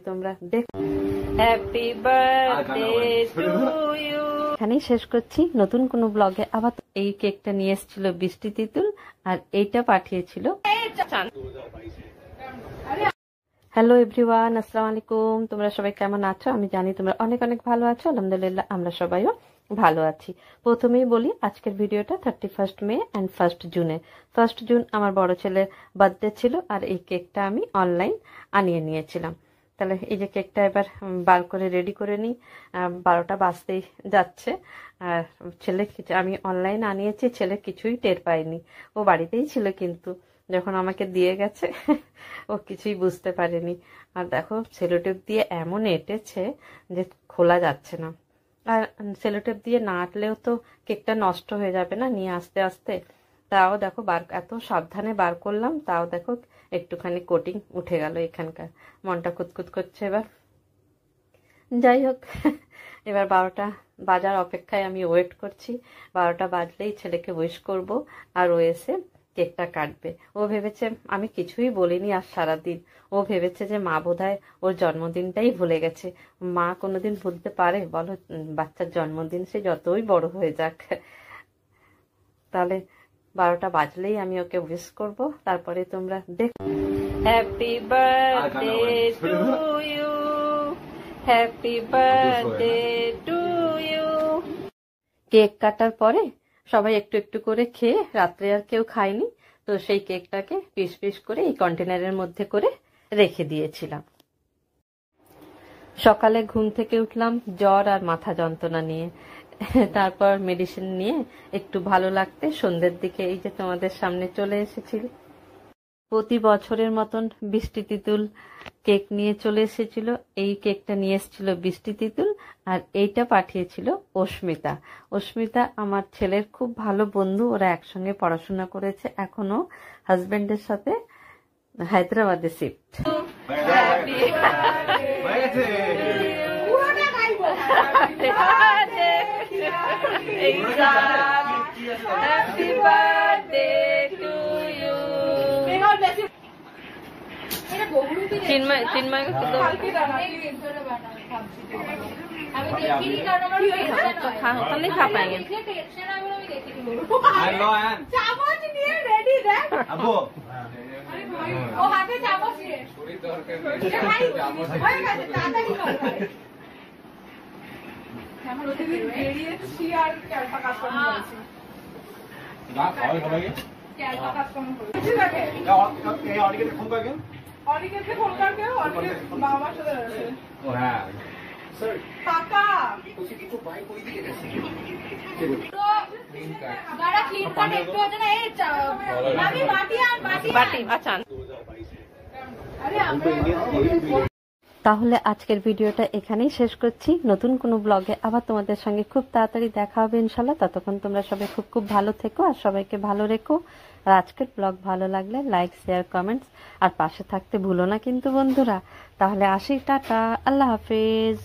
তোমরা দেখো। Happy birthday to you. এখানেই শেষ করছি। নতুন কোনো ব্লগে আবার এই কেকটা নিয়ে এসেছিল বৃষ্টি তিতুল, আর এইটা পাঠিয়েছিল। হ্যালো এভরিওয়ান, আসসালামু আলাইকুম। তোমরা সবাই কেমন আছো? আমি জানি তোমরা অনেক অনেক ভালো আছো। আলহামদুলিল্লাহ আমরা সবাইও ভালো আছি। প্রথমেই বলি আজকের ভিডিওটা 31 মে অ্যান্ড 1 জুনে। 1 জুন আমার বড় ছেলের বার্থডে ছিল, আর এই কেকটা আমি অনলাইন আনিয়ে নিয়েছিলাম। তাহলে এই যে কেকটা এবার বার করে রেডি করে নিই। 12টা বাজতেই যাচ্ছে। আর ছেলে আমি অনলাইন আনিয়েছি, ছেলে কিছুই টের পায়নি। ও বাড়িতেই ছিল, কিন্তু যখন আমাকে দিয়ে গেছে ও কিছুই বুঝতে পারেনি। আর দেখো সেলোটেপ দিয়ে এমন এঁটেছে যে খোলা যাচ্ছে না। আর সেলোটেপ দিয়ে না আটলেও তো কেকটা নষ্ট হয়ে যাবে না নিয়ে আস্তে আস্তে। তাও দেখো এত সাবধানে বার করলাম, তাও দেখো একটুখানি কোটিং উঠে গেল এখানকার। মনটা কুতকুত করছে এবার। যাই হোক, এবার 12টা বাজার অপেক্ষায় আমি ওয়েট করছি। 12টা বাজলেই ছেলেকে উইশ করব, আর ও এসে কেকটা কাটবে। ও ভেবেছে আমি কিছুই বলিনি আর সারাদিন। ও ভেবেছে যে মা বোধহয় ওর জন্মদিনটাই ভুলে গেছে। মা কোনোদিন ভুলতে পারে বলো? বাচ্চার জন্মদিন সে যতই বড় হয়ে যাক। তাহলে 12টা বাজলেই আমি ওকে উইশ করব, তারপরে তোমরা দেখো। Happy birthday to you, happy birthday to you. Cake কাটার পরে সবাই একটু একটু করে খেয়ে, রাত্রে আর কেউ খায়নি, তো সেই কেকটাকে পিস পিস করে এই কন্টেনারের মধ্যে করে রেখে দিয়েছিলাম। সকালে ঘুম থেকে উঠলাম জ্বর আর মাথা যন্ত্রণা নিয়ে। তারপর মেডিসিন নিয়ে একটু ভালো লাগতে সন্ধ্যের দিকে এই যে তোমাদের সামনে চলে এসেছিল। প্রতি বছরের মতন বৃষ্টি তিতুল কেক নিয়ে চলে এসেছিল। এই কেকটা নিয়ে এসেছিল বৃষ্টি তিতুল, আর এইটা পাঠিয়েছিল অস্মিতা। অস্মিতা আমার ছেলের খুব ভালো বন্ধু, ওরা একসঙ্গে পড়াশোনা করেছে, এখনো হাজবেন্ডের সাথে হায়দ্রাবাদে শিফট। চিন্ময় खा पाएंगे। তাহলে আজকের ভিডিওটা এখানেই শেষ করছি। নতুন কোনো ব্লগে আবার তোমাদের সঙ্গে খুব তাড়াতাড়ি দেখা হবে ইনশাল্লাহ। ততক্ষণ তোমরা সবাই খুব খুব ভালো থেকো আর সবাইকে ভালো রেখো। আর আজকের ব্লগ ভালো লাগলে লাইক, শেয়ার, কমেন্টস আর পাশে থাকতে ভুলো না কিন্তু বন্ধুরা। তাহলে আসি, টাটা, আল্লাহ হাফেজ।